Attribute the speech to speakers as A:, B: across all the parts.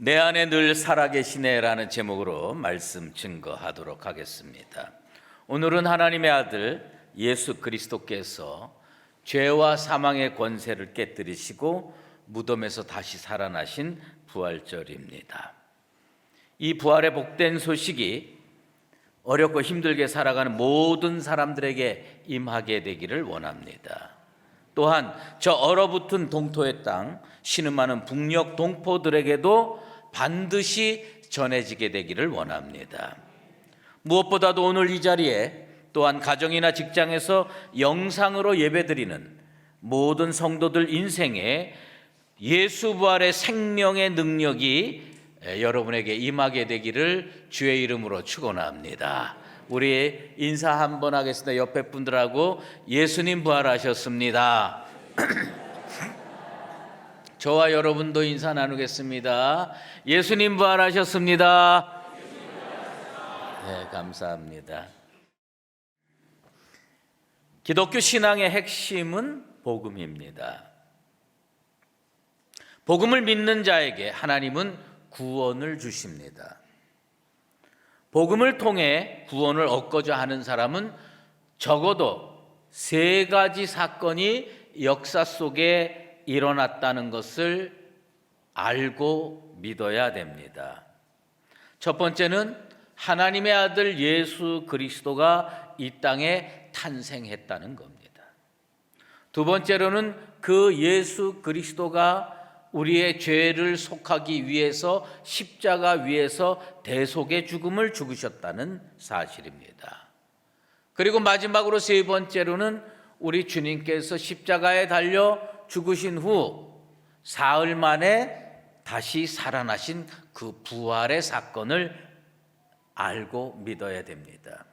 A: 내 안에 늘 살아계시네라는 제목으로 말씀 증거하도록 하겠습니다. 오늘은 하나님의 아들 예수 그리스도께서 죄와 사망의 권세를 깨뜨리시고 무덤에서 다시 살아나신 부활절입니다. 이 부활의 복된 소식이 어렵고 힘들게 살아가는 모든 사람들에게 임하게 되기를 원합니다. 또한 저 얼어붙은 동토의 땅, 신음하는 북녘 동포들에게도 반드시 전해지게 되기를 원합니다. 무엇보다도 오늘 이 자리에 또한 가정이나 직장에서 영상으로 예배드리는 모든 성도들 인생에 예수 부활의 생명의 능력이 여러분에게 임하게 되기를 주의 이름으로 축원합니다. 우리 인사 한번 하겠습니다. 옆에 분들하고 예수님 부활하셨습니다. 저와 여러분도 인사 나누겠습니다. 예수님 부활하셨습니다. 네, 감사합니다. 기독교 신앙의 핵심은 복음입니다. 복음을 믿는 자에게 하나님은 구원을 주십니다. 복음을 통해 구원을 얻고자 하는 사람은 적어도 세 가지 사건이 역사 속에 일어났다는 것을 알고 믿어야 됩니다. 첫 번째는 하나님의 아들 예수 그리스도가 이 땅에 탄생했다는 겁니다. 두 번째로는 그 예수 그리스도가 우리의 죄를 속하기 위해서 십자가 위에서 대속의 죽음을 죽으셨다는 사실입니다. 그리고 마지막으로 세 번째로는 우리 주님께서 십자가에 달려 죽으신 후 사흘 만에 다시 살아나신 그 부활의 사건을 알고 믿어야 됩니다.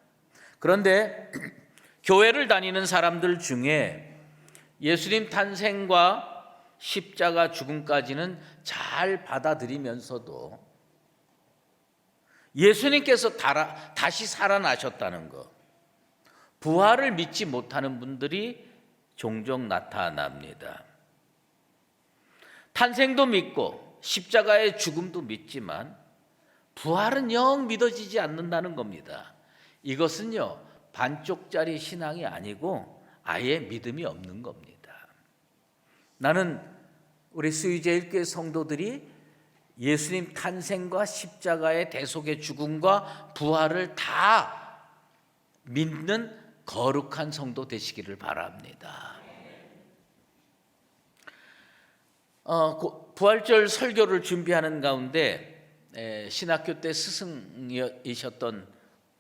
A: 그런데 교회를 다니는 사람들 중에 예수님 탄생과 십자가 죽음까지는 잘 받아들이면서도 예수님께서 다시 살아나셨다는 것, 부활을 믿지 못하는 분들이 종종 나타납니다. 탄생도 믿고 십자가의 죽음도 믿지만 부활은 영 믿어지지 않는다는 겁니다. 이것은요, 반쪽짜리 신앙이 아니고 아예 믿음이 없는 겁니다. 나는 우리 수유제일교회 성도들이 예수님 탄생과 십자가의 대속의 죽음과 부활을 다 믿는 거룩한 성도 되시기를 바랍니다. 부활절 설교를 준비하는 가운데 신학교 때 스승이셨던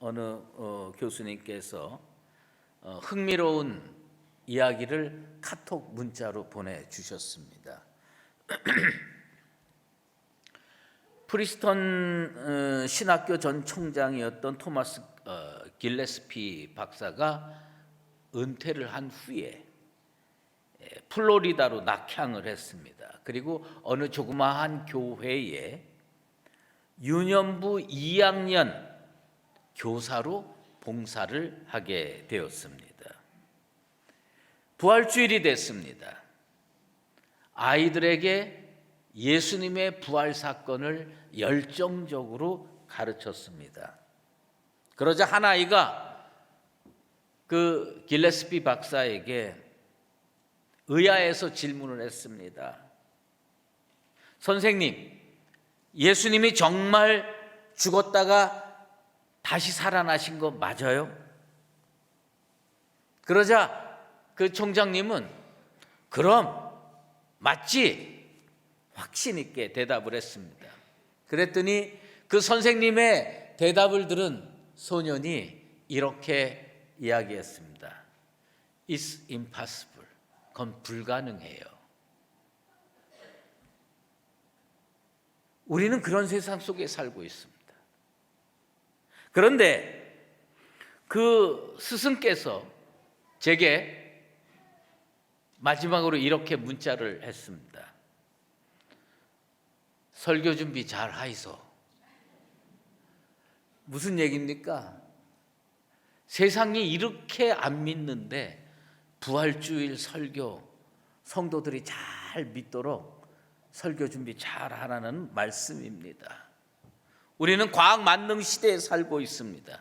A: 어느 교수님께서 흥미로운 이야기를 카톡 문자로 보내주셨습니다. 프리스턴 신학교 전 총장이었던 토마스 길레스피 박사가 은퇴를 한 후에 플로리다로 낙향을 했습니다. 그리고 어느 조그마한 교회에 유년부 2학년 교사로 봉사를 하게 되었습니다. 부활주일이 됐습니다. 아이들에게 예수님의 부활 사건을 열정적으로 가르쳤습니다. 그러자 한 아이가 그 길레스피 박사에게 의아해서 질문을 했습니다. 선생님, 예수님이 정말 죽었다가 다시 살아나신 거 맞아요? 그러자 그 총장님은 그럼 맞지? 확신 있게 대답을 했습니다. 그랬더니 그 선생님의 대답을 들은 소년이 이렇게 이야기했습니다. It's impossible. 그건 불가능해요. 우리는 그런 세상 속에 살고 있습니다. 그런데 그 스승께서 제게 마지막으로 이렇게 문자를 했습니다. 설교 준비 잘 하이소. 무슨 얘기입니까? 세상이 이렇게 안 믿는데 부활주일 설교 성도들이 잘 믿도록 설교 준비 잘 하라는 말씀입니다. 우리는 과학 만능 시대에 살고 있습니다.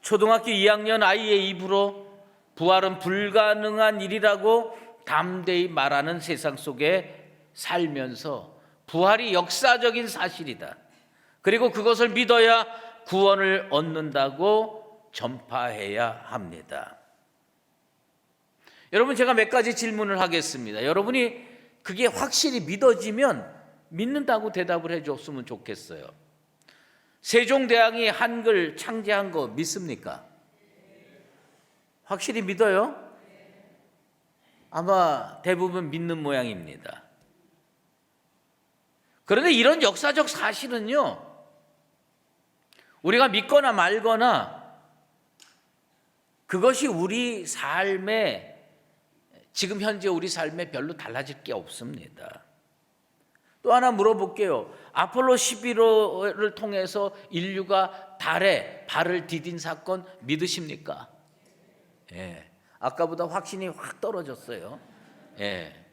A: 초등학교 2학년 아이의 입으로 부활은 불가능한 일이라고 담대히 말하는 세상 속에 살면서 부활이 역사적인 사실이다, 그리고 그것을 믿어야 구원을 얻는다고 전파해야 합니다. 여러분, 제가 몇 가지 질문을 하겠습니다. 여러분이 그게 확실히 믿어지면 믿는다고 대답을 해줬으면 좋겠어요. 세종대왕이 한글 창제한 거 믿습니까? 확실히 믿어요? 아마 대부분 믿는 모양입니다. 그런데 이런 역사적 사실은요, 우리가 믿거나 말거나 그것이 우리 삶에, 지금 현재 우리 삶에 별로 달라질 게 없습니다. 또 하나 물어볼게요. 아폴로 11호를 통해서 인류가 달에 발을 디딘 사건 믿으십니까? 예. 아까보다 확신이 확 떨어졌어요. 예.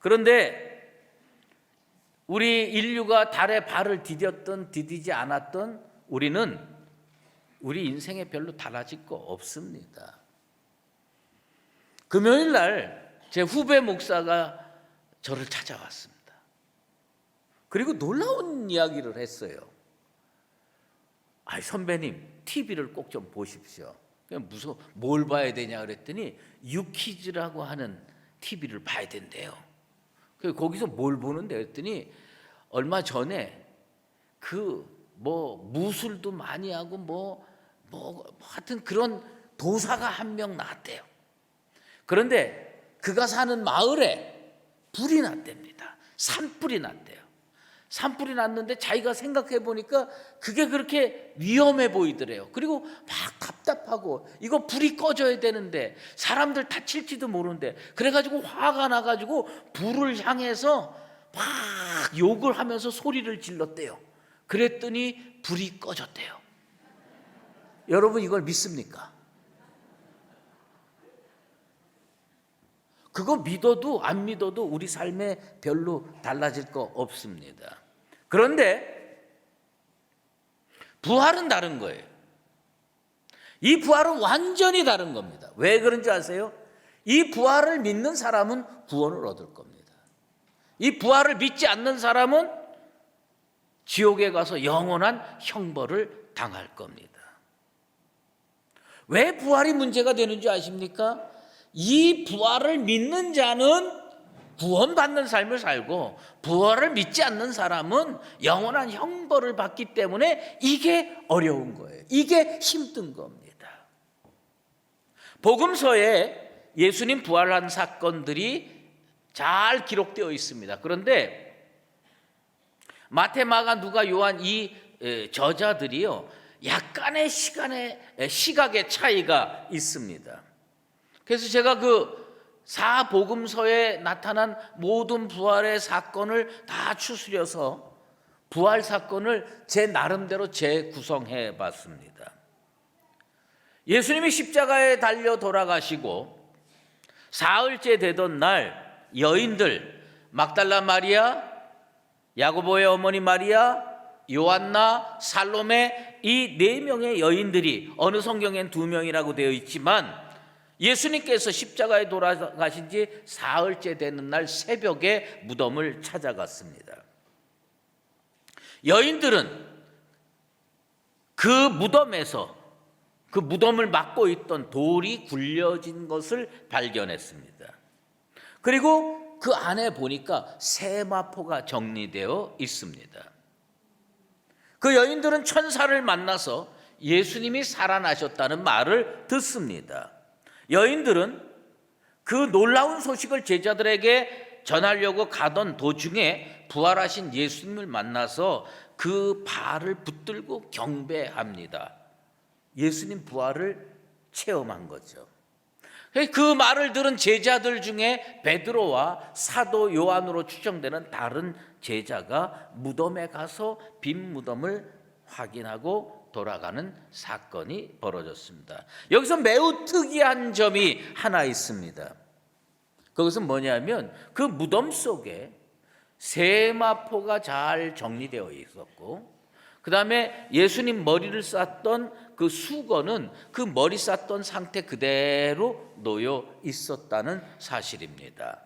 A: 그런데 우리 인류가 달에 발을 디뎠든 디디지 않았든 우리는 우리 인생에 별로 달라질 거 없습니다. 금요일 날 제 후배 목사가 저를 찾아왔습니다. 그리고 놀라운 이야기를 했어요. 선배님, TV를 꼭 좀 보십시오. 무슨 뭘 봐야 되냐 그랬더니 유키즈라고 하는 TV를 봐야 된대요. 거기서 뭘 보는데 그랬더니 얼마 전에 무술도 많이 하고 하여튼 그런 도사가 한 명 나왔대요. 그런데 그가 사는 마을에 불이 났답니다. 산불이 났대요. 산불이 났는데 자기가 생각해 보니까 그게 그렇게 위험해 보이더래요. 그리고 막 답답하고 이거 불이 꺼져야 되는데 사람들 다칠지도 모르는데, 그래가지고 화가 나가지고 불을 향해서 막 욕을 하면서 소리를 질렀대요. 그랬더니 불이 꺼졌대요. 여러분, 이걸 믿습니까? 그거 믿어도 안 믿어도 우리 삶에 별로 달라질 거 없습니다. 그런데 부활은 다른 거예요. 이 부활은 완전히 다른 겁니다. 왜 그런지 아세요? 이 부활을 믿는 사람은 구원을 얻을 겁니다. 이 부활을 믿지 않는 사람은 지옥에 가서 영원한 형벌을 당할 겁니다. 왜 부활이 문제가 되는지 아십니까? 이 부활을 믿는 자는 구원받는 삶을 살고 부활을 믿지 않는 사람은 영원한 형벌을 받기 때문에 이게 어려운 거예요. 이게 힘든 겁니다. 복음서에 예수님 부활한 사건들이 잘 기록되어 있습니다. 그런데 마태, 마가, 누가, 요한 이 저자들이요, 약간의 시각의 차이가 있습니다. 그래서 제가 그 사복음서에 나타난 모든 부활의 사건을 다 추스려서 부활 사건을 제 나름대로 재구성해 봤습니다. 예수님이 십자가에 달려 돌아가시고 사흘째 되던 날 여인들, 막달라 마리아, 야고보의 어머니 마리아, 요한나, 살로메, 이 네 명의 여인들이, 어느 성경엔 2명이라고 되어 있지만 예수님께서 십자가에 돌아가신 지 사흘째 되는 날 새벽에 무덤을 찾아갔습니다. 여인들은 그 무덤에서 그 무덤을 막고 있던 돌이 굴려진 것을 발견했습니다. 그리고 그 안에 보니까 세마포가 정리되어 있습니다. 그 여인들은 천사를 만나서 예수님이 살아나셨다는 말을 듣습니다. 여인들은 그 놀라운 소식을 제자들에게 전하려고 가던 도중에 부활하신 예수님을 만나서 그 발을 붙들고 경배합니다. 예수님 부활을 체험한 거죠. 그 말을 들은 제자들 중에 베드로와 사도 요한으로 추정되는 다른 제자가 무덤에 가서 빈 무덤을 확인하고 돌아가는 사건이 벌어졌습니다. 여기서 매우 특이한 점이 하나 있습니다. 그것은 뭐냐면 그 무덤 속에 세마포가 잘 정리되어 있었고, 그 다음에 예수님 머리를 쌌던 그 수건은 그 머리 쌌던 상태 그대로 놓여 있었다는 사실입니다.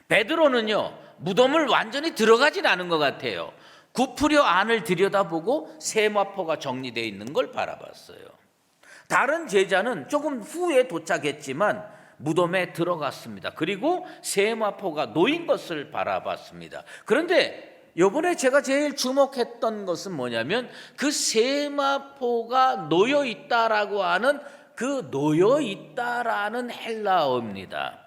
A: 베드로는요, 무덤을 완전히 들어가진 않은 것 같아요. 구부려 안을 들여다보고 세마포가 정리되어 있는 걸 바라봤어요. 다른 제자는 조금 후에 도착했지만 무덤에 들어갔습니다. 그리고 세마포가 놓인 것을 바라봤습니다. 그런데 이번에 제가 제일 주목했던 것은 뭐냐면 그 세마포가 놓여 있다라고 하는 그 놓여 있다라는 헬라어입니다.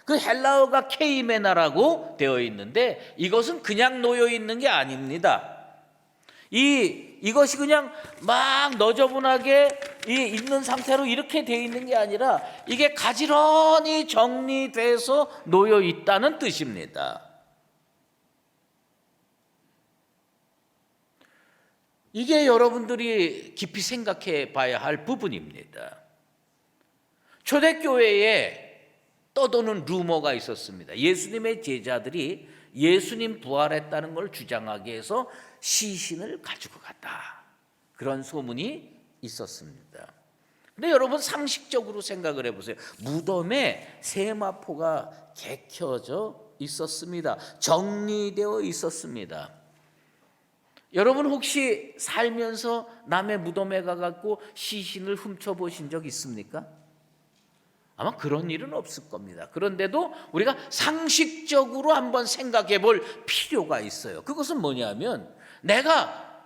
A: 그 헬라어가 케이메나라고 되어 있는데 이것은 그냥 놓여 있는 게 아닙니다. 이것이 그냥 막 너저분하게 있는 상태로 이렇게 되어 있는 게 아니라 이게 가지런히 정리돼서 놓여 있다는 뜻입니다. 이게 여러분들이 깊이 생각해 봐야 할 부분입니다. 초대교회에 떠도는 루머가 있었습니다. 예수님의 제자들이 예수님 부활했다는 걸 주장하기 위해서 시신을 가지고 갔다. 그런 소문이 있었습니다. 근데 여러분 상식적으로 생각을 해보세요. 무덤에 세마포가 개켜져 있었습니다. 정리되어 있었습니다. 여러분 혹시 살면서 남의 무덤에 가갖고 시신을 훔쳐보신 적 있습니까? 아마 그런 일은 없을 겁니다. 그런데도 우리가 상식적으로 한번 생각해 볼 필요가 있어요. 그것은 뭐냐면 내가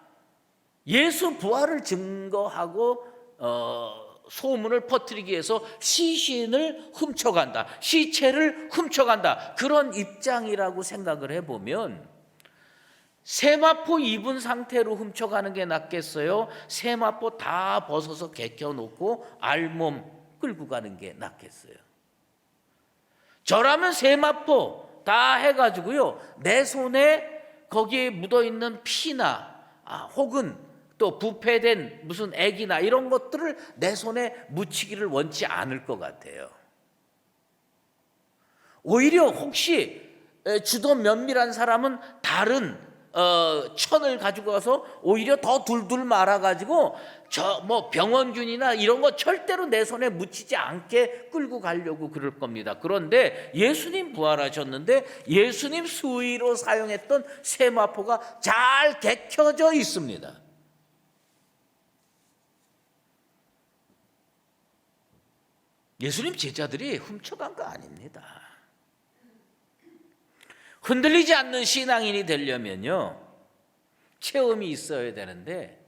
A: 예수 부활을 증거하고 소문을 퍼뜨리기 위해서 시신을 훔쳐간다, 시체를 훔쳐간다, 그런 입장이라고 생각을 해보면 세마포 입은 상태로 훔쳐가는 게 낫겠어요? 세마포 다 벗어서 개켜놓고 알몸 끌고 가는 게 낫겠어요? 저라면 세마포 다 해가지고요, 내 손에 거기에 묻어있는 피나 혹은 또 부패된 무슨 액이나 이런 것들을 내 손에 묻히기를 원치 않을 것 같아요. 오히려 혹시 주도 면밀한 사람은 다른 천을 가지고 가서 오히려 더 둘둘 말아가지고 병원균이나 이런 거 절대로 내 손에 묻히지 않게 끌고 가려고 그럴 겁니다. 그런데 예수님 부활하셨는데 예수님 수의로 사용했던 세마포가 잘 개켜져 있습니다. 예수님 제자들이 훔쳐간 거 아닙니다. 흔들리지 않는 신앙인이 되려면요, 체험이 있어야 되는데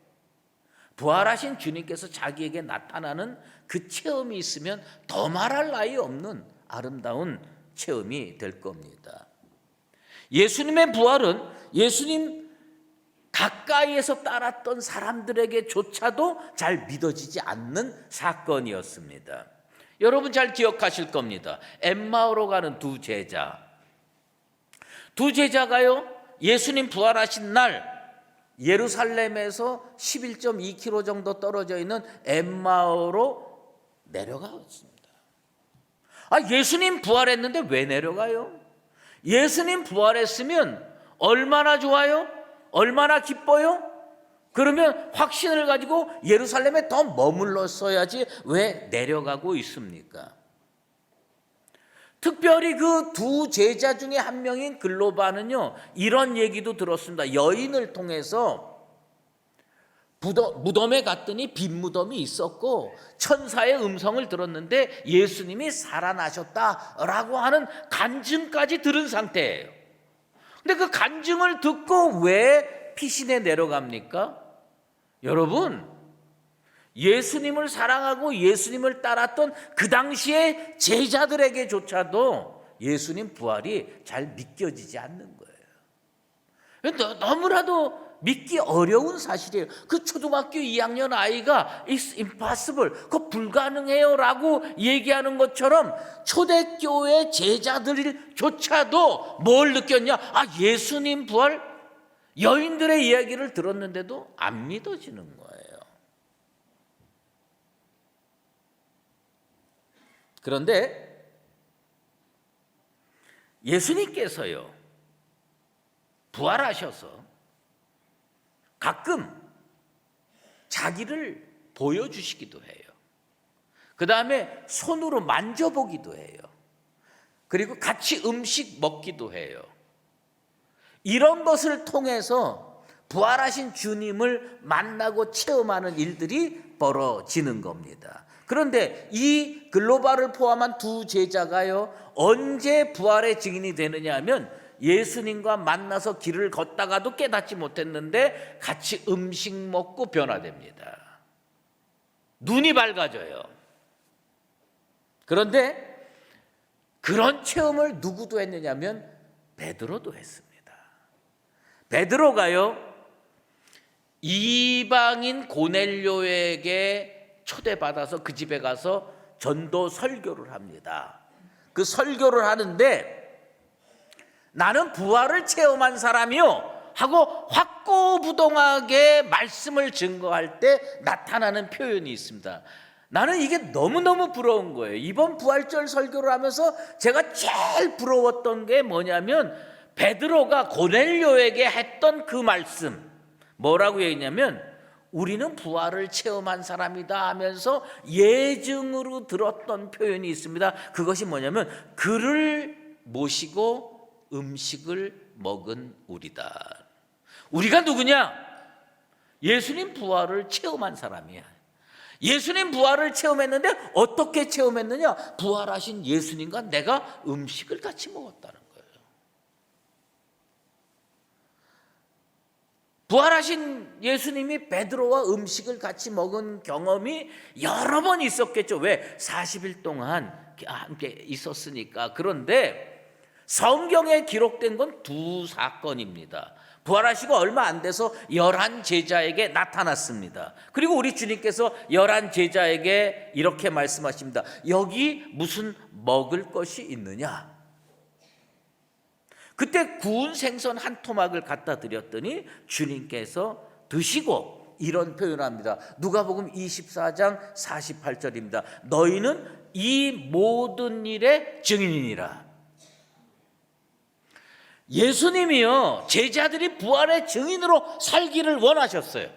A: 부활하신 주님께서 자기에게 나타나는 그 체험이 있으면 더 말할 나위 없는 아름다운 체험이 될 겁니다. 예수님의 부활은 예수님 가까이에서 따랐던 사람들에게조차도 잘 믿어지지 않는 사건이었습니다. 여러분 잘 기억하실 겁니다. 엠마오로 가는 두 제자가요, 예수님 부활하신 날 예루살렘에서 11.2km 정도 떨어져 있는 엠마오로 내려갔습니다. 예수님 부활했는데 왜 내려가요? 예수님 부활했으면 얼마나 좋아요? 얼마나 기뻐요? 그러면 확신을 가지고 예루살렘에 더 머물렀어야지 왜 내려가고 있습니까? 특별히 그 두 제자 중에 한 명인 글로바는요, 이런 얘기도 들었습니다. 여인을 통해서 무덤에 갔더니 빈 무덤이 있었고 천사의 음성을 들었는데 예수님이 살아나셨다라고 하는 간증까지 들은 상태예요. 근데 그 간증을 듣고 왜 피신에 내려갑니까? 여러분, 예수님을 사랑하고 예수님을 따랐던 그 당시의 제자들에게조차도 예수님 부활이 잘 믿겨지지 않는 거예요. 너무나도 믿기 어려운 사실이에요. 그 초등학교 2학년 아이가 It's impossible, 그거 불가능해요 라고 얘기하는 것처럼 초대교회 제자들조차도 뭘 느꼈냐? 예수님 부활? 여인들의 이야기를 들었는데도 안 믿어지는 거예요. 그런데 예수님께서요 부활하셔서 가끔 자기를 보여주시기도 해요. 그 다음에 손으로 만져보기도 해요. 그리고 같이 음식 먹기도 해요. 이런 것을 통해서 부활하신 주님을 만나고 체험하는 일들이 벌어지는 겁니다. 그런데 이 글로바를 포함한 두 제자가요 언제 부활의 증인이 되느냐 하면 예수님과 만나서 길을 걷다가도 깨닫지 못했는데 같이 음식 먹고 변화됩니다. 눈이 밝아져요. 그런데 그런 체험을 누구도 했느냐면 베드로도 했습니다. 베드로가요 이방인 고넬료에게 초대받아서 그 집에 가서 전도 설교를 합니다. 그 설교를 하는데 나는 부활을 체험한 사람이요 하고 확고부동하게 말씀을 증거할 때 나타나는 표현이 있습니다. 나는 이게 너무너무 부러운 거예요. 이번 부활절 설교를 하면서 제가 제일 부러웠던 게 뭐냐면 베드로가 고넬료에게 했던 그 말씀, 뭐라고 했냐면 우리는 부활을 체험한 사람이다 하면서 예증으로 들었던 표현이 있습니다. 그것이 뭐냐면 그를 모시고 음식을 먹은 우리다. 우리가 누구냐? 예수님 부활을 체험한 사람이야. 예수님 부활을 체험했는데 어떻게 체험했느냐? 부활하신 예수님과 내가 음식을 같이 먹었다는 거예요. 부활하신 예수님이 베드로와 음식을 같이 먹은 경험이 여러 번 있었겠죠. 왜? 40일 동안 함께 있었으니까. 그런데 성경에 기록된 건 두 사건입니다. 부활하시고 얼마 안 돼서 11 제자에게 나타났습니다. 그리고 우리 주님께서 11 제자에게 이렇게 말씀하십니다. 여기 무슨 먹을 것이 있느냐? 그때 구운 생선 한 토막을 갖다 드렸더니 주님께서 드시고 이런 표현을 합니다. 누가복음 24장 48절입니다. 너희는 이 모든 일의 증인이니라. 예수님이요 제자들이 부활의 증인으로 살기를 원하셨어요.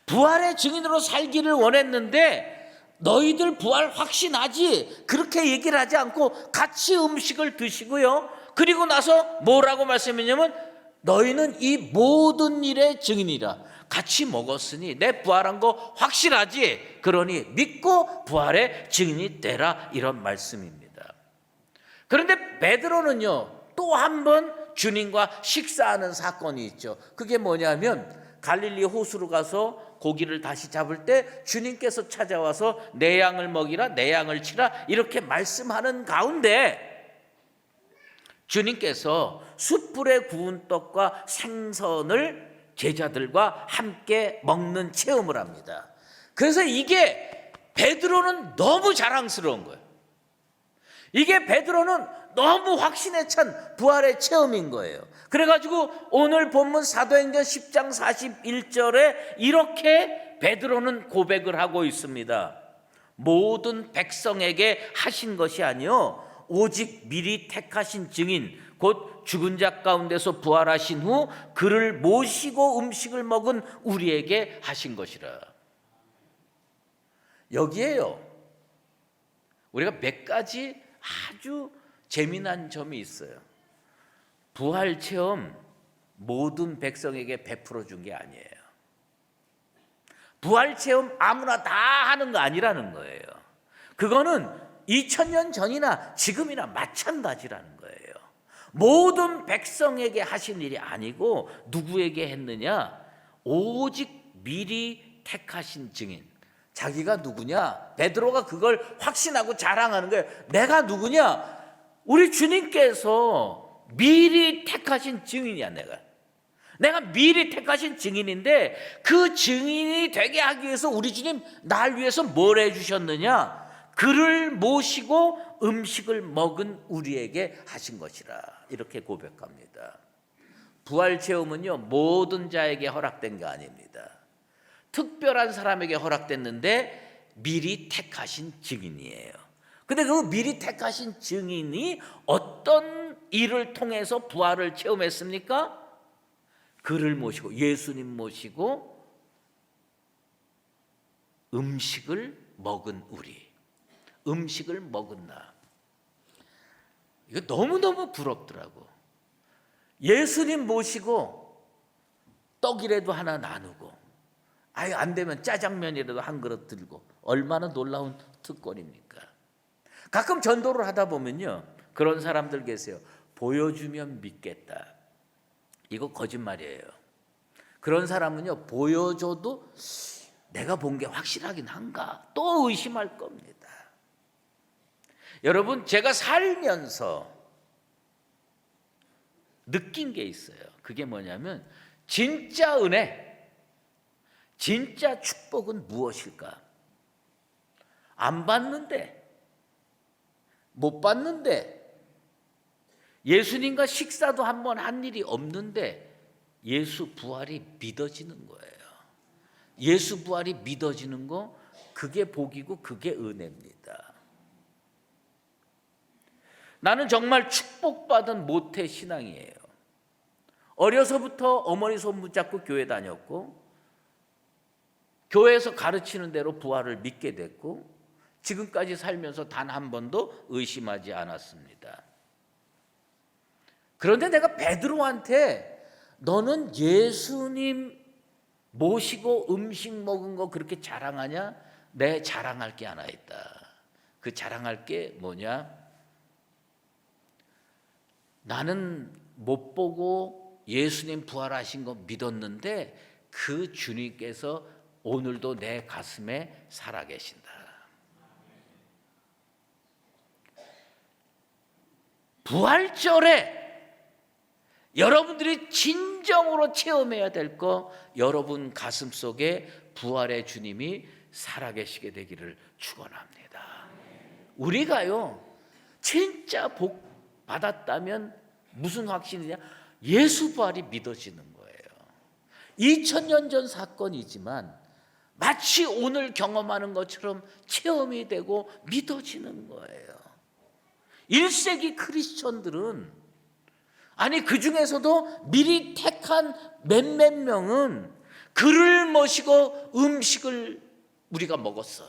A: 부활의 증인으로 살기를 원했는데 너희들 부활 확신하지? 그렇게 얘기를 하지 않고 같이 음식을 드시고요. 그리고 나서 뭐라고 말씀했냐면 너희는 이 모든 일의 증인이라. 같이 먹었으니 내 부활한 거 확실하지? 그러니 믿고 부활의 증인이 되라 이런 말씀입니다. 그런데 베드로는요 또 한 번 주님과 식사하는 사건이 있죠. 그게 뭐냐면 갈릴리 호수로 가서 고기를 다시 잡을 때 주님께서 찾아와서 내 양을 먹이라 내 양을 치라 이렇게 말씀하는 가운데 주님께서 숯불에 구운 떡과 생선을 제자들과 함께 먹는 체험을 합니다. 그래서 이게 베드로는 너무 자랑스러운 거예요. 이게 베드로는 너무 확신에 찬 부활의 체험인 거예요. 그래가지고 오늘 본문 사도행전 10장 41절에 이렇게 베드로는 고백을 하고 있습니다. 모든 백성에게 하신 것이 아니요 오직 미리 택하신 증인 곧 죽은 자 가운데서 부활하신 후 그를 모시고 음식을 먹은 우리에게 하신 것이라. 여기에요 우리가 몇 가지 아주 재미난 점이 있어요. 부활 체험 모든 백성에게 베풀어 준 게 아니에요. 부활 체험 아무나 다 하는 거 아니라는 거예요. 그거는 2000년 전이나 지금이나 마찬가지라는 거예요. 모든 백성에게 하신 일이 아니고 누구에게 했느냐? 오직 미리 택하신 증인. 자기가 누구냐? 베드로가 그걸 확신하고 자랑하는 거예요. 내가 누구냐? 우리 주님께서 미리 택하신 증인이야. 내가 미리 택하신 증인인데 그 증인이 되게 하기 위해서 우리 주님 날 위해서 뭘 해주셨느냐? 그를 모시고 음식을 먹은 우리에게 하신 것이라 이렇게 고백합니다. 부활 체험은요 모든 자에게 허락된 게 아닙니다. 특별한 사람에게 허락됐는데 미리 택하신 증인이에요. 근데 그 미리 택하신 증인이 어떤 일을 통해서 부활을 체험했습니까? 그를 모시고, 예수님 모시고 음식을 먹은 우리, 음식을 먹은 나. 이거 너무너무 부럽더라고. 예수님 모시고 떡이라도 하나 나누고, 아유 안 되면 짜장면이라도 한 그릇 들고, 얼마나 놀라운 특권입니까? 가끔 전도를 하다 보면요, 그런 사람들 계세요. 보여주면 믿겠다. 이거 거짓말이에요. 그런 사람은요, 보여줘도 내가 본 게 확실하긴 한가 또 의심할 겁니다. 여러분, 제가 살면서 느낀 게 있어요. 그게 뭐냐면, 진짜 은혜, 진짜 축복은 무엇일까? 안 받는데, 못 받는데, 예수님과 식사도 한번 한 일이 없는데 예수 부활이 믿어지는 거예요. 예수 부활이 믿어지는 거, 그게 복이고 그게 은혜입니다. 나는 정말 축복받은 모태 신앙이에요. 어려서부터 어머니 손 붙잡고 교회 다녔고, 교회에서 가르치는 대로 부활을 믿게 됐고, 지금까지 살면서 단 한 번도 의심하지 않았습니다. 그런데 내가 베드로한테 너는 예수님 모시고 음식 먹은 거 그렇게 자랑하냐? 내 자랑할 게 하나 있다. 그 자랑할 게 뭐냐? 나는 못 보고 예수님 부활하신 거 믿었는데 그 주님께서 오늘도 내 가슴에 살아계신다. 부활절에 여러분들이 진정으로 체험해야 될 거, 여러분 가슴 속에 부활의 주님이 살아계시게 되기를 축원합니다. 우리가요, 진짜 복 받았다면 무슨 확신이냐? 예수 부활이 믿어지는 거예요. 2000년 전 사건이지만 마치 오늘 경험하는 것처럼 체험이 되고 믿어지는 거예요. 1세기 크리스천들은, 아니 그 중에서도 미리 택한 몇몇 명은 그를 모시고 음식을 우리가 먹었어.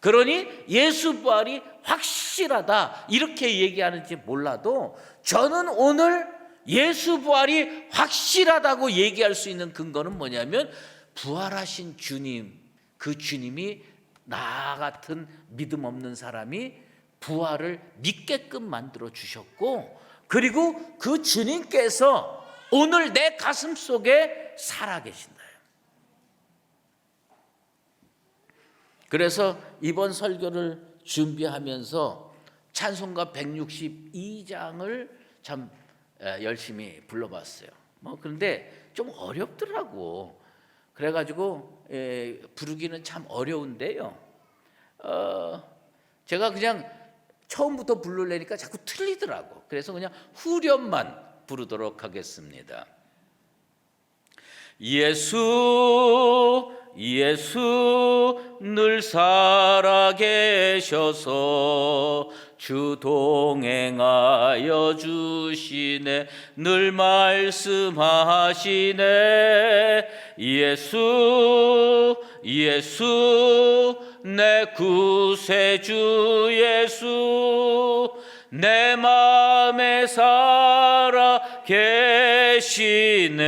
A: 그러니 예수 부활이 확실하다 이렇게 얘기하는지 몰라도, 저는 오늘 예수 부활이 확실하다고 얘기할 수 있는 근거는 뭐냐면, 부활하신 주님, 그 주님이 나 같은 믿음 없는 사람이 부활을 믿게끔 만들어 주셨고, 그리고 그 주님께서 오늘 내 가슴 속에 살아계신다. 그래서 이번 설교를 준비하면서 찬송가 162장을 참 열심히 불러봤어요. 그런데 좀 어렵더라고. 그래가지고 부르기는 참 어려운데요. 제가 그냥 처음부터 부르려니까 자꾸 틀리더라고. 그래서 그냥 후렴만 부르도록 하겠습니다. 예수 예수 늘 살아계셔서 주 동행하여 주시네, 늘 말씀하시네. 예수 예수 내 구세주 예수, 내 맘에 살아 계시네,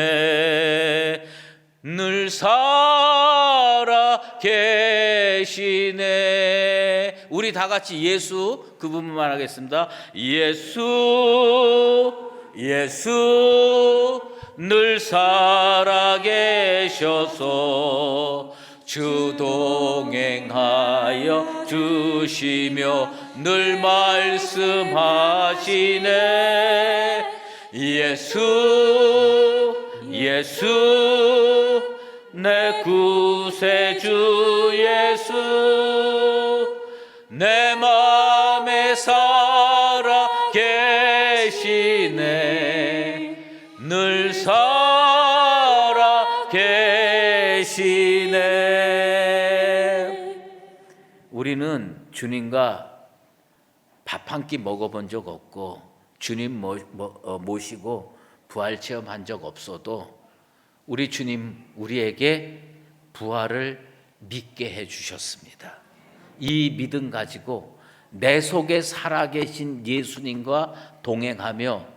A: 늘 살아 계시네. 우리 다 같이 예수 그 부분만 하겠습니다. 예수 예수 늘 살아 계셔서 주 동행하여 주시며 늘 말씀하시네. 예수 예수 내 구세주 예수, 내 맘에 살아 계시네, 늘 살아 계시네. 우리는 주님과 밥 한 끼 먹어본 적 없고 주님 모시고 부활 체험한 적 없어도 우리 주님 우리에게 부활을 믿게 해주셨습니다. 이 믿음 가지고 내 속에 살아계신 예수님과 동행하며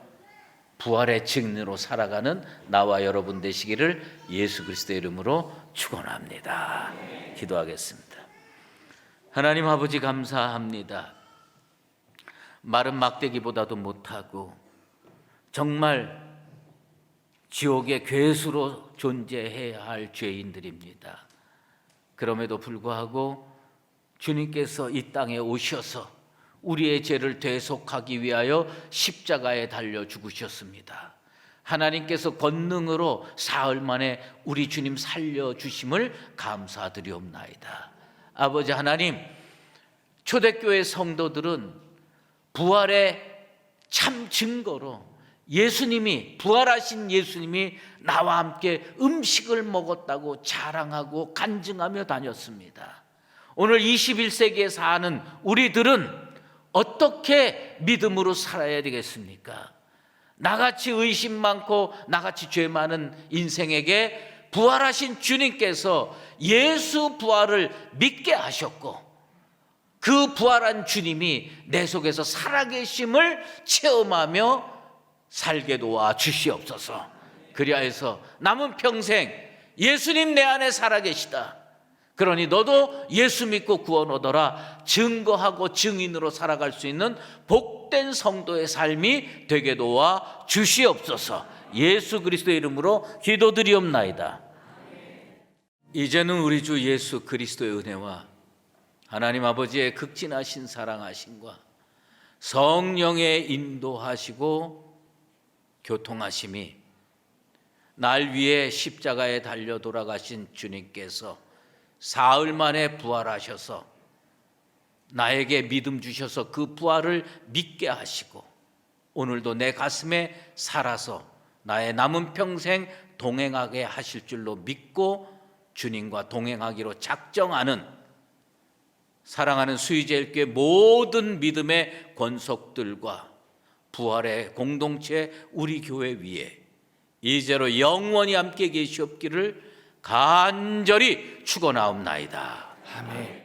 A: 부활의 증인으로 살아가는 나와 여러분 되시기를 예수 그리스도의 이름으로 축원합니다. 기도하겠습니다. 하나님 아버지 감사합니다. 마른 막대기보다도 못하고 정말 지옥의 괴수로 존재해야 할 죄인들입니다. 그럼에도 불구하고 주님께서 이 땅에 오셔서 우리의 죄를 대속하기 위하여 십자가에 달려 죽으셨습니다. 하나님께서 권능으로 사흘 만에 우리 주님 살려주심을 감사드리옵나이다. 아버지 하나님, 초대교회 성도들은 부활의 참 증거로 예수님이, 부활하신 예수님이 나와 함께 음식을 먹었다고 자랑하고 간증하며 다녔습니다. 오늘 21세기에 사는 우리들은 어떻게 믿음으로 살아야 되겠습니까? 나같이 의심 많고 나같이 죄 많은 인생에게 부활하신 주님께서 예수 부활을 믿게 하셨고 그 부활한 주님이 내 속에서 살아계심을 체험하며 살게 도와 주시옵소서. 그리하여서 남은 평생 예수님 내 안에 살아계시다. 그러니 너도 예수 믿고 구원 얻어라 증거하고 증인으로 살아갈 수 있는 복된 성도의 삶이 되게 도와 주시옵소서. 예수 그리스도의 이름으로 기도드리옵나이다. 이제는 우리 주 예수 그리스도의 은혜와 하나님 아버지의 극진하신 사랑하심과 성령의 인도하시고 교통하심이 날 위해 십자가에 달려 돌아가신 주님께서 사흘 만에 부활하셔서 나에게 믿음 주셔서 그 부활을 믿게 하시고 오늘도 내 가슴에 살아서 나의 남은 평생 동행하게 하실 줄로 믿고 주님과 동행하기로 작정하는 사랑하는 수의제일교회 모든 믿음의 권속들과 부활의 공동체 우리 교회 위에 이제로 영원히 함께 계시옵기를 간절히 축원하옵나이다. 아멘.